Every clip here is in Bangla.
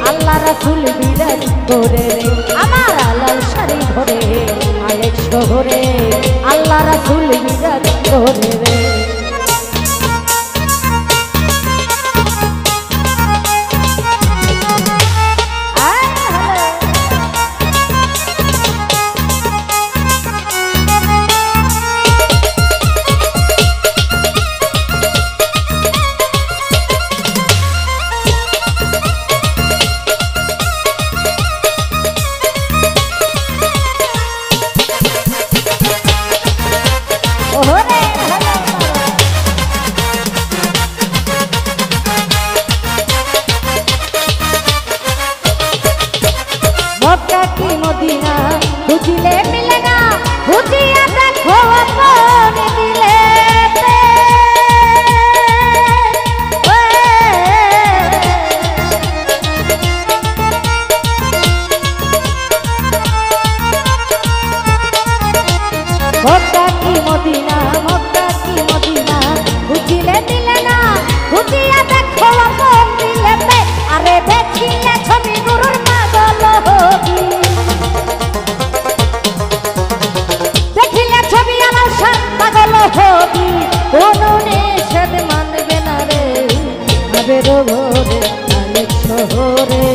আল্লাহ রাসূল বিরাজ করে রে আমার লাল শাড়ি ধরে আলেক শহরে আল্লাহ রাসূল বিরাজ করে রে মদিনা বুঝিলে মিলে না বুঝিয়া দেখো আপন দিলে মক্কা কি মদিনা বুঝিলে মিলে না বুঝিয়া দেখো আপন দিলে আরে দেখিলে ছবি গুরুর পাগল হবি হবি কোনো নিষেধ মানবে না রে আবের ভোরে আলেক শহরে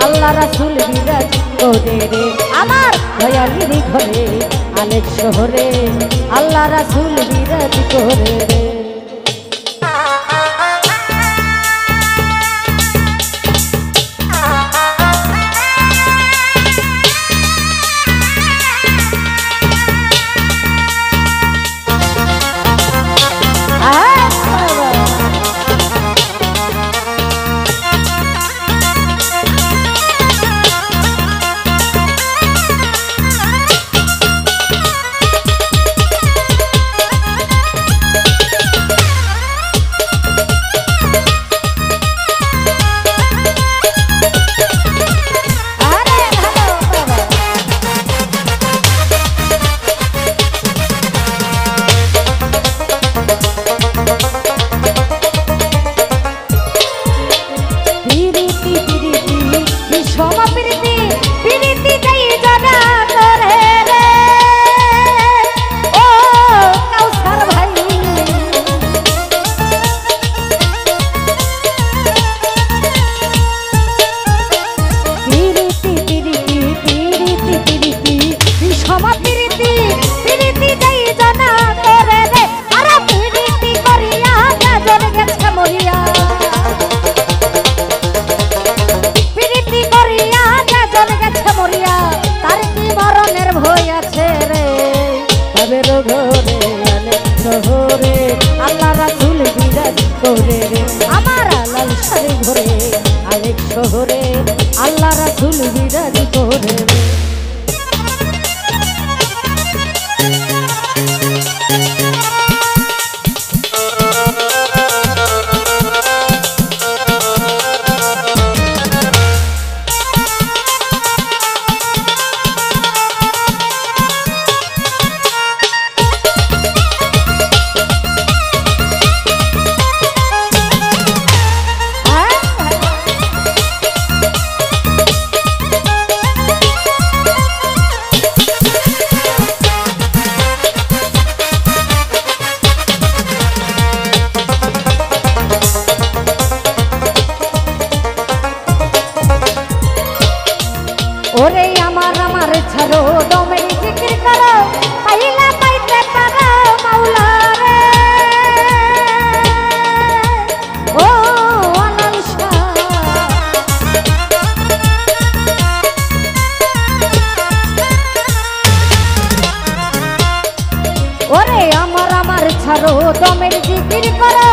আল্লাহ রাসূল বিরাজ করে রে আমার দয়ালির ঘরে আলেক শহরে আল্লাহ রাসূল বিরাজ করে রে আল্লাহ রাসূল বিরাজ করে রে আমার লাল শাড়ি ঘরে আলেক শহরে আল্লাহ রাসূল বিরাজ করে রে ছাড়ো দমের জিকির করো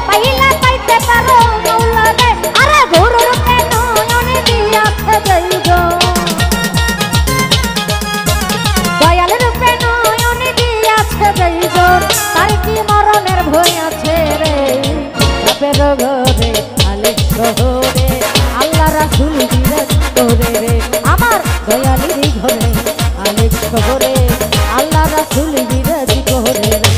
পাইলা পাইতে পারো মৌলা রে আরে গুরুর কেন নয়নে দিয়াছে যাইগো দয়াল রূপে নয়নে দিয়াছে যাইগো তার কি মরণের ভয় আছে রে বাপের ঘরে আলেক শহরে আল্লাহ রাসূল বিরাজ করে রে আমার দয়ালের ঘরে আলেক শহরে আল্লাহ রাসূল বিরাজ করে রে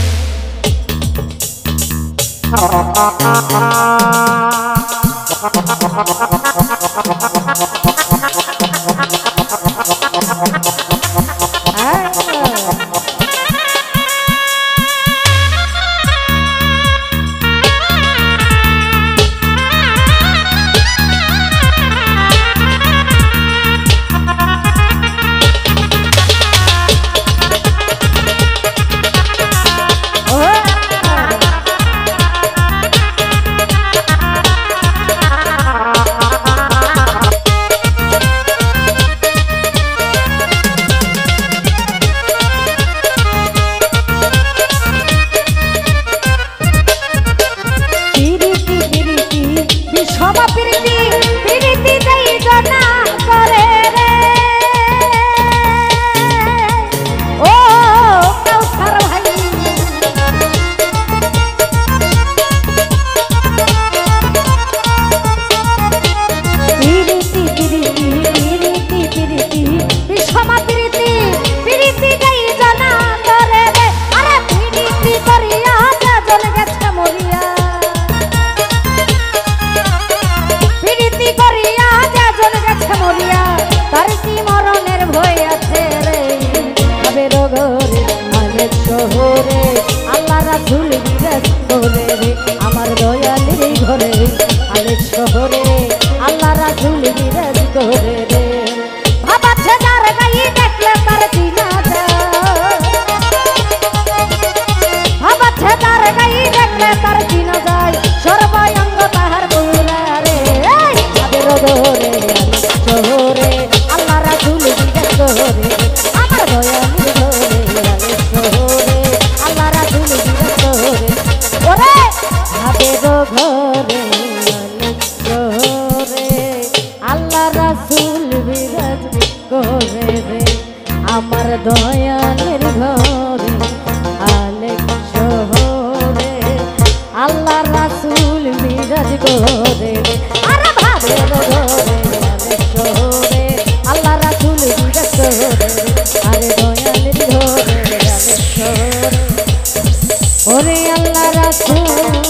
শহরে আল্লাহ রাসূল বিরাজ করে রে আমার দয়ালের ঘরে আলেক শহরে আল্লাহ রাসূল বিরাজ করে রে ভাবাচ্ছে যার গায়ে দেখলে তার চিনা যায় ভাবাচ্ছে যার গায়ে দেখলে তার চিনা যায় সর্বাঙ্গ তাহার পুরা রে আবের ঘরে আলেক শহরে আল্লাহ রাসূল বিরাজ করে রে আমার দয়ালের ঘরে আলেক শহরে ঘরে আল্লাহ রাসূল বিরাজ করে রে আমার দয়ালের ঘরে আলেক শহরে আল্লাহ রাসূল বিরাজ করে রে আরে ভাবের ঘরে আলেক শহরে আল্লাহ রাসূল বিরাজ করে রে আরে দয়ালের ঘরে আলেক শহরে ওরে আল্লাহ রাসূল